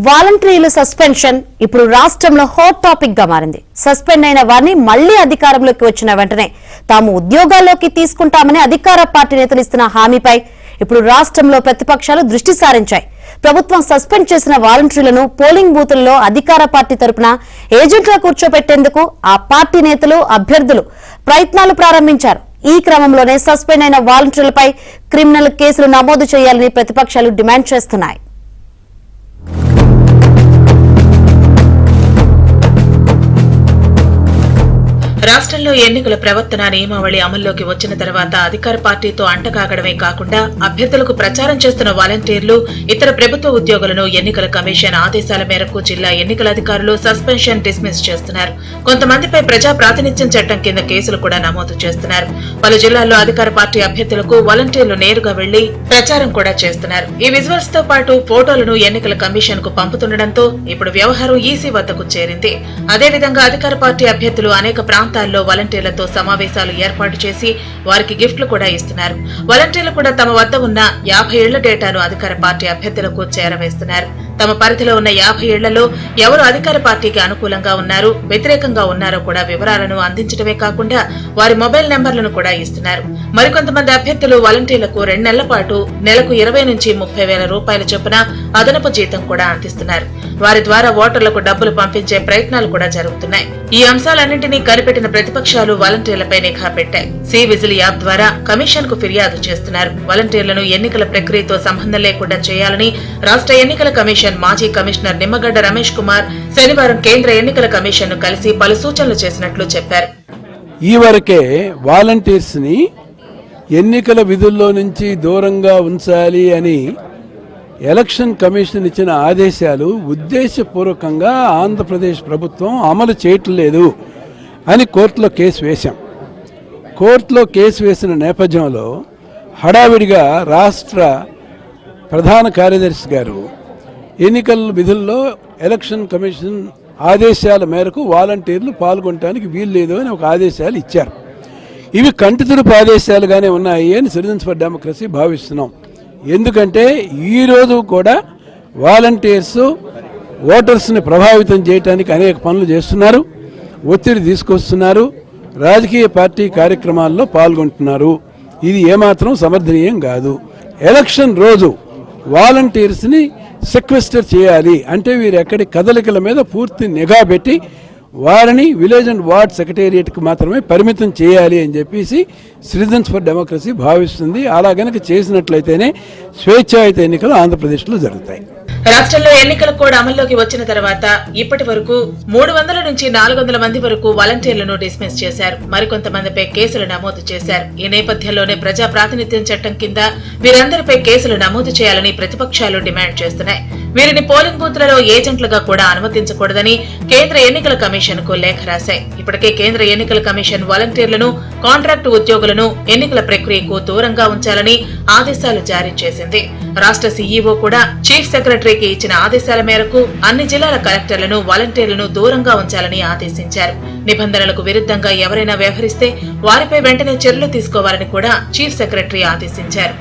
వాలంటీర్ల సస్పెన్షన్ ఇప్పుడు రాష్ట్రంలో హాట్ టాపిక్ గా మారింది. సస్పెండ్ అయిన వారిని మళ్లీ అధికారంలోకి వచ్చిన వెంటనే తాము ఉద్యోగాల్లోకి తీసుకుంటామని అధికార పార్టీ నేతలు ఇస్తున్న హామీపై ఇప్పుడు రాష్ట్రంలో ప్రతిపక్షాలు దృష్టి సారించాయి. ప్రభుత్వం సస్పెండ్ చేసిన వాలంటీర్లను పోలింగ్ బూతుల్లో అధికార పార్టీ తరపున ఏజెంట్గా కూర్చోబెట్టేందుకు ఆ పార్టీ నేతలు, అభ్యర్థులు ప్రయత్నాలు ప్రారంభించారు. ఈ క్రమంలోనే సస్పెండ్ అయిన వాలంటీర్లపై క్రిమినల్ కేసులు నమోదు చేయాలని ప్రతిపక్షాలు డిమాండ్ చేస్తున్నాయి. రాష్ట్రంలో ఎన్నికల ప్రవర్తన నియమావళి అమల్లోకి వచ్చిన తర్వాత అధికార పార్టీతో అంటకాగడమే కాకుండా అభ్యర్థులకు ప్రచారం చేస్తున్న వాలంటీర్లు, ఇతర ప్రభుత్వ ఉద్యోగులను ఎన్నికల కమిషన్ ఆదేశాల మేరకు జిల్లా ఎన్నికల అధికారులు సస్పెన్షన్, డిస్మిస్ చేస్తున్నారు. కొంతమందిపై ప్రజా ప్రాతినిధ్యం చట్టం కింద కేసులు కూడా నమోదు చేస్తున్నారు. పలు జిల్లాల్లో అధికార పార్టీ అభ్యర్థులకు వాలంటీర్లు నేరుగా వెళ్లి ప్రచారం కూడా చేస్తున్నారు. ఈ విజువల్స్ తో పాటు ఫోటోలను ఎన్నికల కమిషన్ కు పంపుతుండటంతో ఇప్పుడు వ్యవహారం ఈసీ వద్దకు చేరింది. అదేవిధంగా అధికార పార్టీ అభ్యర్థులు అనేక ప్రాంతాల్లో వాలంటీర్లతో సమావేశాలు ఏర్పాటు చేసి వారికి గిఫ్ట్లు కూడా ఇస్తున్నారు. వాలంటీర్లు కూడా తమ వద్ద ఉన్న 50 ఏళ్ల డేటాను అధికార పార్టీ అభ్యర్థులకు చేరవేస్తున్నారు. తమ పరిధిలో ఉన్న 50 ఏళ్లలో ఎవరు అధికార పార్టీకి అనుకూలంగా ఉన్నారు, వ్యతిరేకంగా ఉన్నారో కూడా వివరాలను అందించడమే కాకుండా వారి మొబైల్ నెంబర్లను కూడా ఇస్తున్నారు. మరికొంతమంది అభ్యర్థులు వాలంటీర్లకు 2 నెలల పాటు నెలకు 20 నుంచి 30 వేల రూపాయల చొప్పున అదనపు జీతం కూడా అందిస్తున్నారు. వారి ద్వారా ఓటర్లకు డబ్బులు పంపించే ప్రయత్నాలు కూడా జరుగుతున్నాయి. ఈ అంశాలన్నింటినీ కనిపెట్టిన ప్రతిపక్షాలు వాలంటీర్లపై నిఘా పెట్టాయి. సి విజిల్ యాప్ ద్వారా కమిషన్ కు ఫిర్యాదు చేస్తున్నారు. వాలంటీర్లను ఎన్నికల ప్రక్రియతో సంబంధం లేకుండా చేయాలని రాష్ట్ర ఎన్నికల కమిషన్ మాజీ కమిషనర్ నిమ్మగడ్డ రమేష్ కుమార్ శనివారం కేంద్ర ఎన్నికల కమిషన్ ను కలిసి పలు సూచనలు చేసినట్లు చెప్పారు. ఈ వరకే వాలంటీర్స్ ని ఎన్నికల విధుల్లో నుంచి దూరంగా ఉంచాలి అని ఎలక్షన్ కమిషన్ ఇచ్చిన ఆదేశాలు ఉద్దేశపూర్వకంగా ఆంధ్రప్రదేశ్ ప్రభుత్వం అమలు చేయట్లేదు అని కోర్టులో కేసు వేశాం. కోర్టులో కేసు వేసిన నేపథ్యంలో హడావిడిగా రాష్ట్ర ప్రధాన కార్యదర్శి గారు ఎన్నికల విధుల్లో ఎలక్షన్ కమిషన్ ఆదేశాల మేరకు వాలంటీర్లు పాల్గొనడానికి వీల్లేదు అని ఒక ఆదేశాలు ఇచ్చారు. ఇవి కంటితుడుపు ఆదేశాలుగానే ఉన్నాయి అని సిటిజన్స్ ఫర్ డెమోక్రసీ భావిస్తున్నాం. ఎందుకంటే ఈరోజు కూడా వాలంటీర్స్ ఓటర్స్ని ప్రభావితం చేయడానికి అనేక పనులు చేస్తున్నారు, ఒత్తిడి తీసుకొస్తున్నారు, రాజకీయ పార్టీ కార్యక్రమాల్లో పాల్గొంటున్నారు. ఇది ఏమాత్రం సమర్థనీయం కాదు. ఎలక్షన్ రోజు వాలంటీర్స్ని సెక్వెస్టర్ చేయాలి అంటే వీరు ఎక్కడి కదలికల మీద పూర్తి నిఘా పెట్టి వారిని విలేజ్ అండ్ వార్డ్ సెక్రటేరియట్కి మాత్రమే పరిమితం చేయాలి అని చెప్పేసి సిటిజన్స్ ఫర్ డెమోక్రసీ భావిస్తుంది. అలా గనక చేసినట్లయితేనే స్వేచ్ఛాయుత ఎన్నికలు ఆంధ్రప్రదేశ్లో జరుగుతాయి. రాష్ట్రంలో ఎన్నికల కోడ్ అమల్లోకి వచ్చిన తర్వాత ఇప్పటి వరకు 300 నుంచి 400 మంది వరకు వాలంటీర్లను డిస్మిస్ చేశారు. మరికొంతమందిపై కేసులు నమోదు చేశారు. ఈ నేపథ్యంలోనే ప్రజా ప్రాతినిధ్యం చట్టం కింద వీరందరిపై కేసులు నమోదు చేయాలని ప్రతిపక్షాలు డిమాండ్ చేస్తున్నాయి. వీరిని పోలింగ్ బూత్లలో ఏజెంట్లుగా కూడా అనుమతించకూడదని కేంద్ర ఎన్నికల కమిషన్ కు లేఖ రాశాయి. ఇప్పటికే కేంద్ర ఎన్నికల కమిషన్ వాలంటీర్లను, కాంట్రాక్టు ఉద్యోగులను ఎన్నికల ప్రక్రియకు దూరంగా ఉంచాలని ఆదేశాలు జారీ చేసింది. రాష్ట్ర సీఈఓ కూడా చీఫ్ సెక్రటరీకి ఇచ్చిన ఆదేశాల మేరకు అన్ని జిల్లాల కలెక్టర్లను, వాలంటీర్లను దూరంగా ఉంచాలని ఆదేశించారు. నిబంధనలకు విరుద్ధంగా ఎవరైనా వ్యవహరిస్తే వారిపై వెంటనే చర్యలు తీసుకోవాలని కూడా చీఫ్ సెక్రటరీ ఆదేశించారు.